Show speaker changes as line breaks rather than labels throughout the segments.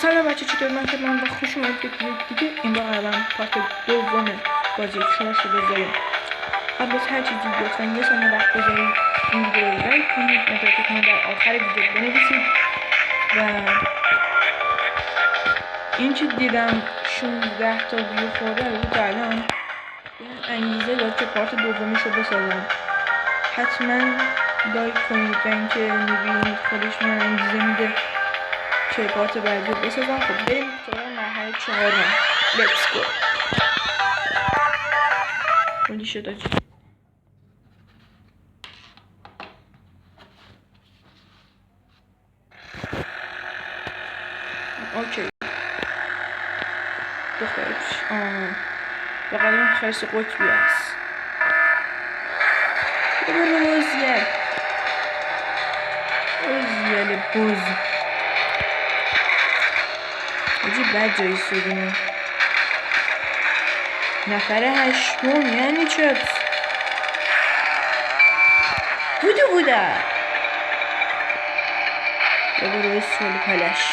سلام بچه، چطور؟ من خدمتتون و خوش اومدید دیگه. این بار الان پارت دوم بازی چارش رو بذاریم. قبل از هر چیزی لطفا یه ثانیه وقت بذارید این ویدیو رو لایک کنید، نظراتتون رو در آخر ویدیو بنویسید و این چی دیدم 16 تا ویو خورده رو تا الان بهم انگیزه داد که پارت دومش رو بسازم. حتما لایک کنید و اینکه میبینید خودش من انگیزه میده که پارت بعدی رو بسازم. خب بریم سراغ مرحله 4. لیتس گو. کلی شد آجی. اوکی دخترش بقیل اون خرس قطبی هست. برو اوزیل بوز آجی بد جایی سودیم. نفر 8 یعنی چه بوده یا برو سول پلش.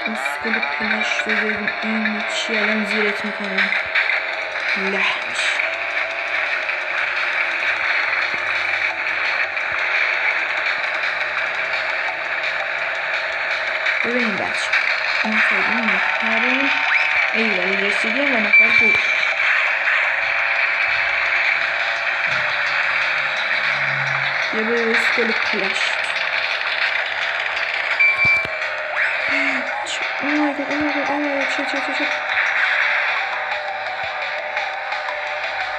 اسکول پلش رو ببین این چی الان زیرت میکنم لحمش. ببینیم بچه اون خیلی میخواریم ایوال رسیدیم و نفر بود. یه برو اسکول پلش. چه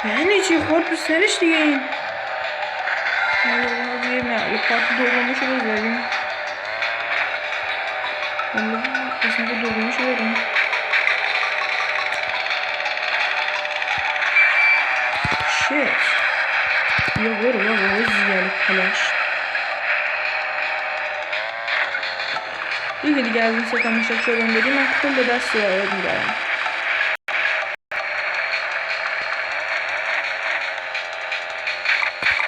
یعنی چی خورد رو سرش دیگه این. یه پارت دومش رو بذاریم. قسمت دومش رو بریم. شیت یا برو زیال پلش. دیگه از این ستا مشک شدن بدیم من کل دست رو یاد میبرم.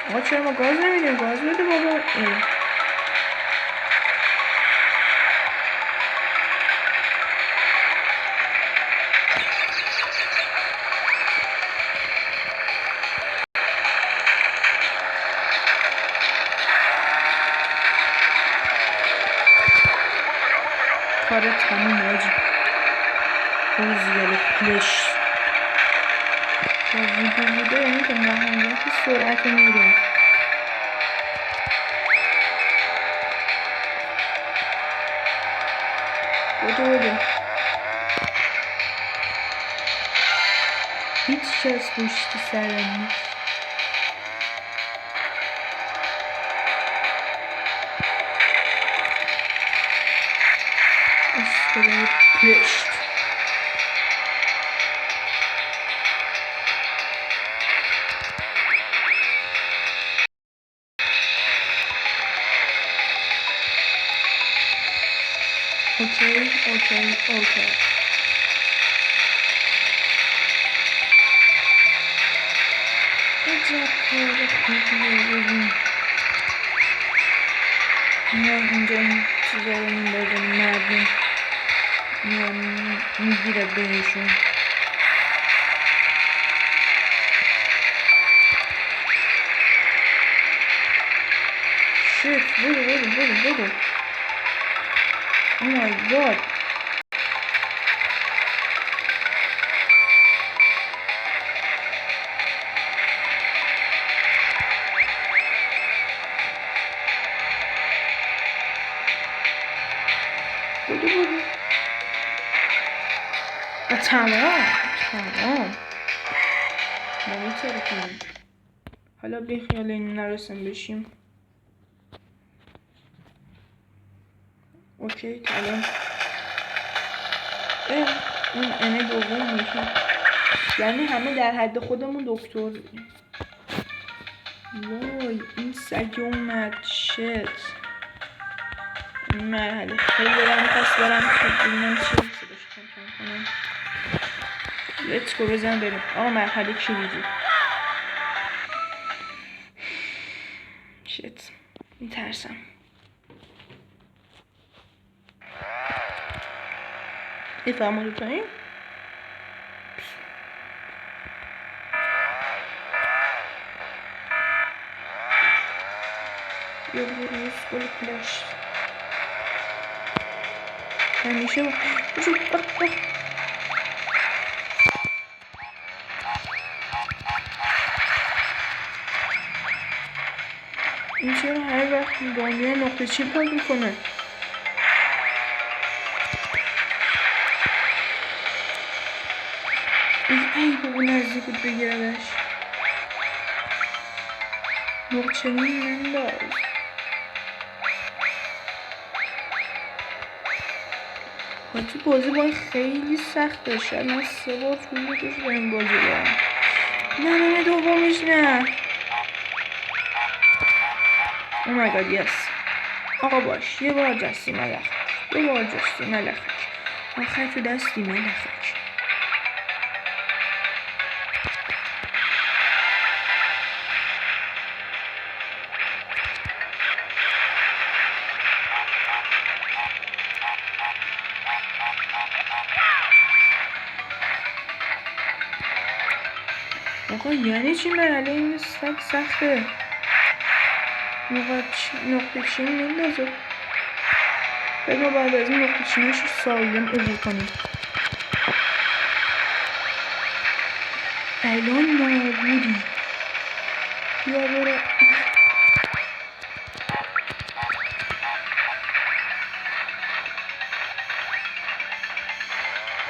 آقا چرا ما گاز نمیدیم؟ گاز بده بابا. کار تموم آجی. زیال پلش با ویدیو بوده یعنی که نهایت سرعت میریم. بوده هیچ کس پشت سرم نیست. اسکلای پشت اوکی عجب کار خوبیه. ببین اینجا این چیزا رو میندازن مردم میگیره بهشون. شیت برو oh my god. برو تمام نمیتره کنیم. حالا بیخیال این نرسم بشیم. اوکی الان این انه دوم میشه یعنی همه در حد خودمون دکتر. وای این سگ اومد. شت این مرحله خیلی دارم پس برم که ببینم چی صداش کم کنم. لیتس گو بزن بریم. مرحله کلیدی. شت میترسم. بفرما دوتاییم. یا برو گل پلاش همیشه این چرا هر وقت بانیه نقطه چی پاک میکنه؟ ای بابا نزدیک بود بگیردش. نقطه ننداز. حاجی بازی باید خیلی سخته. شاید من 3 بار طول میکشه این بازی رو. نه دومیش نه. Oh my god yes. آقا باش یه بار جستی ملخک. دو بار جستی ملخک. آخر تو دستی ملخک. آقا یعنی چی مرحله این سخته؟ نقطه چین میندازه. بعد ما بعد از این نقطه چینش رو سالم عبور کنیم. الان نابودی. بیا برو.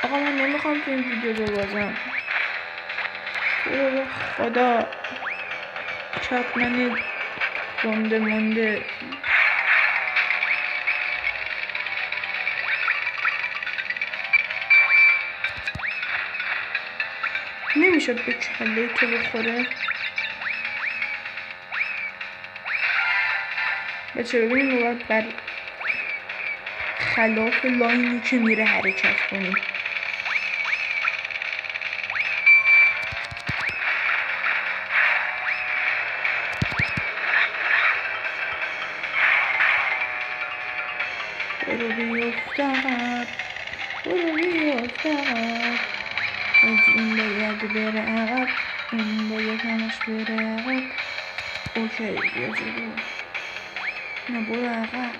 آقا من نمیخوام تو این ویدیو ببازم. تو رو خدا چپمن گنده مونده. نمیشد به کله تو بخوره. بچه ببینیم باید بر خلاف لاینی که میره حرکت کنیم. برو بیفتم این باید بره عقب. این باید همش بره عقب. اوکی بیا جلو. نه برو عقب.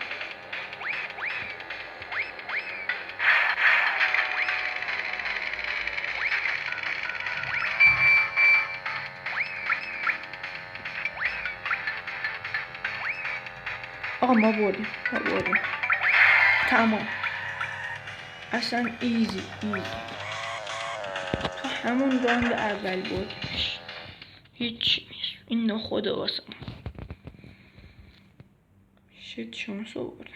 آقا ما بردیم تمام. اصلا ایزی تو همون راند اول بردیمش. هیچی نیست. این نخوده واسه ما. شد شانس آوردم.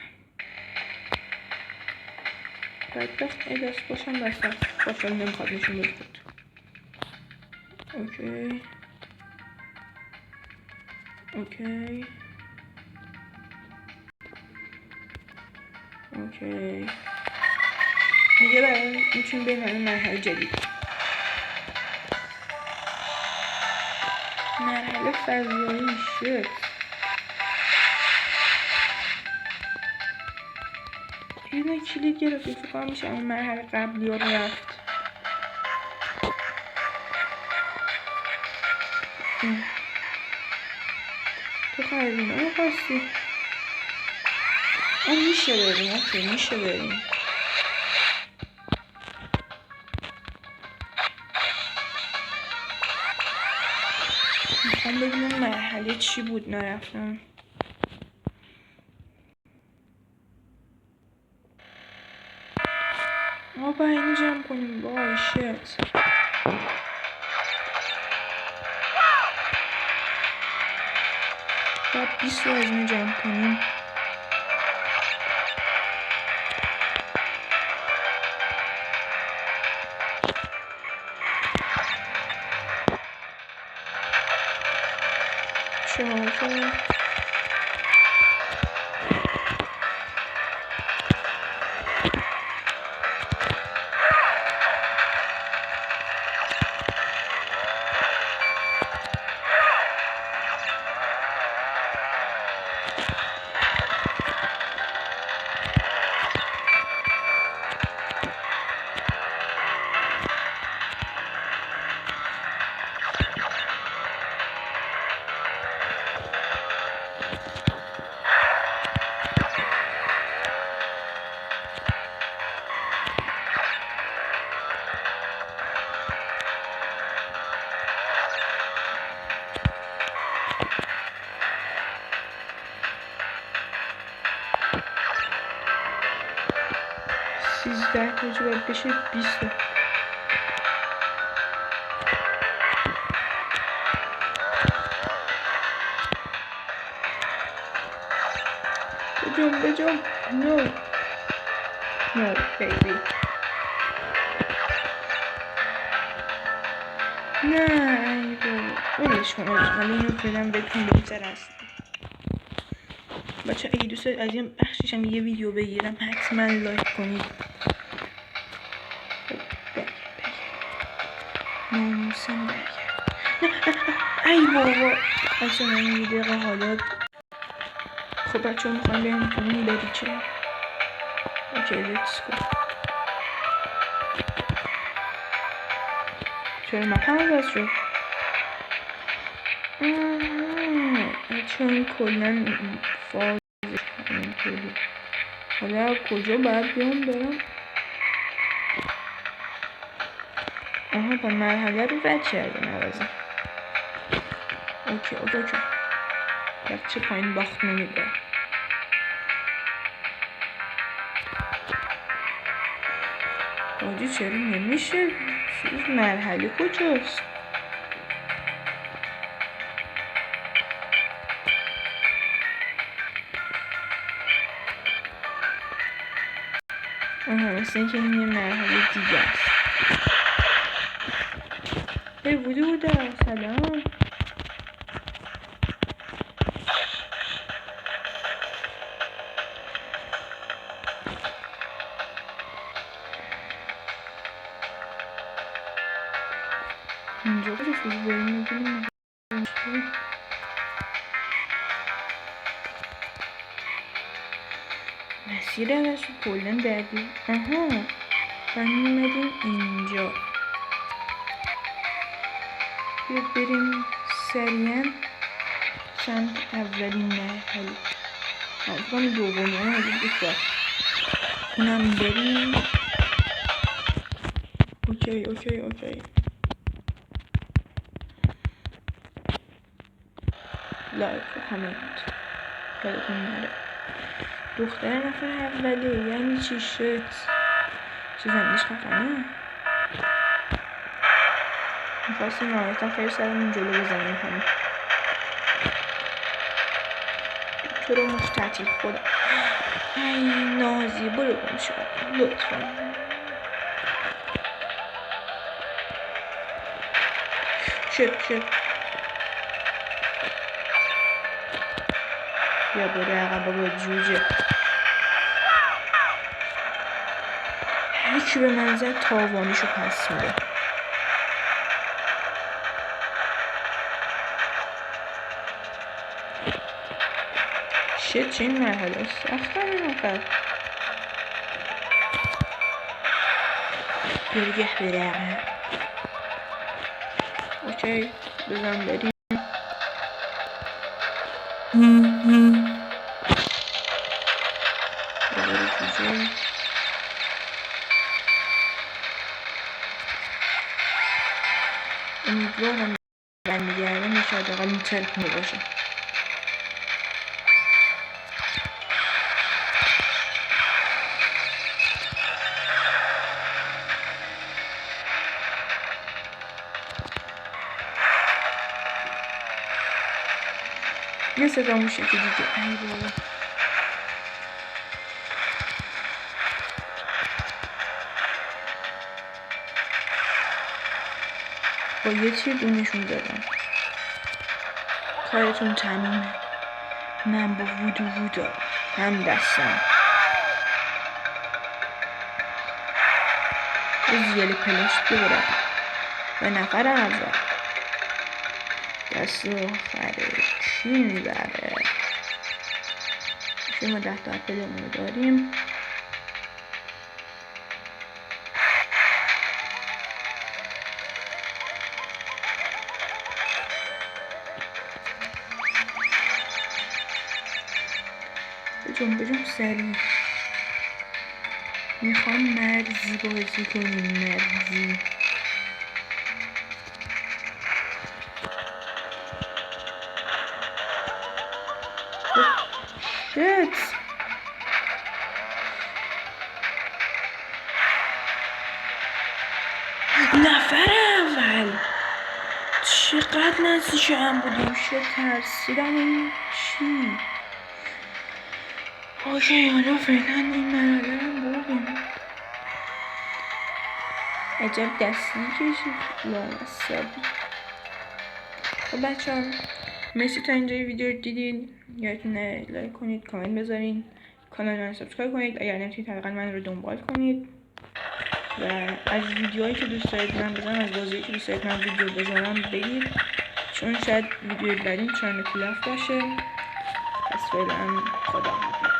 بدبخت ای دست باشم بستم. باشم نمیخواد نشون بده. اوکی میگه برای میتونیم بریم برای مرحله جدید. مرحله فضایی شد. اینه کلید گرفتیم. فکر کنم میشه اون مرحله قبلی ها رفت. تو خریدیم اون خواستی. میشه بریم. اوکی میشه بریم. میخوام ببینم مرحله چی بود نرفتم. ما با این جمع کنیم. وای شت. باید 20 از این جمع کنیم. 13 تا باید بشه 20 تا. بجام نو بیبی نه ای بابا ولش کن ولی اینو فعلا بهتون بگذر هست. بچه اگه دوست دارید از این بخششم یه ویدیو بگیرم حتما لایک کنید. ناموسم برگرد ای بابا بچه من یه دقیقه حالا خب بچه ها میخوایم بریم کنیم بری چه اوکی لیتس گو. چرا مپم عوض شد؟ چون کلن فازش همینطوری. حالا کجا باید بیام برم؟ آها با مرحله رو رد کردیم عوضی. اوکی بچه پایین باخت نمیده. آجی چرا نمیشه؟ چیز مرحله کجاست؟ آها مثل اینکه این یه مرحله دیگه است. ای بوده سلام. اینجا کجاست بریم نگیم مسیر عوض شد کلن دردی. آها اومدیم اینجا. بیا بریم سریعا سمت اولین مرحله. فکرم دومی هم هجید بسیار اونم بریم. اوکی لایک و کامنت یادتون نره. دختر نفر اوله یعنی چی شد؟ چه زندش خفنه؟ میخواستیم نهایتا خیلی سرمون جلو بزنیم همه. تو رو مختطی خدا ای نازی برو گم شد لطفا. شد بیا برو عقب بابا جوجه. هرکی به من زد تاوانیشو پس میده. چه این مرحله سخت همین آخر برگه بره عقب. اوکی بزن بریم. برو جوجه. امیدوارم برمیگردم شاید اقل میترکونه باشه. یه صدا موشه که دیگه ای بابا با یه تیر دونشون زدم. کارتون تمومه. من با وودو هم دستم. زیل پلاش ببرم و نفر اول دست آخره چی میبره؟ شما 10 تا اپلمون رو داریم. بجام سریع میخوام مرزی بازی کنیم. مرزی شت چقدر نزدیک هم بودیم، چه ترسیدم. این چی؟ اوکی حالا فعلا این مرحله هم بردیم. عجب دستی کشید لامصبی. خب بچه ها مرسی تا اینجای ویدیو رو دیدین. یادتونه لایک کنید، کامنت بذارین، کانال من سابسکرایب کنید اگر نمیتونید حداقل من رو دنبال کنید و از ویدیوهایی که دوست دارید من بذارم، از بازیایی که دوست دارید من ویدیو بذارم بگید، چون شاید ویدیو بعدی چند اختلاف باشه. پس فعلا خدا حافظ.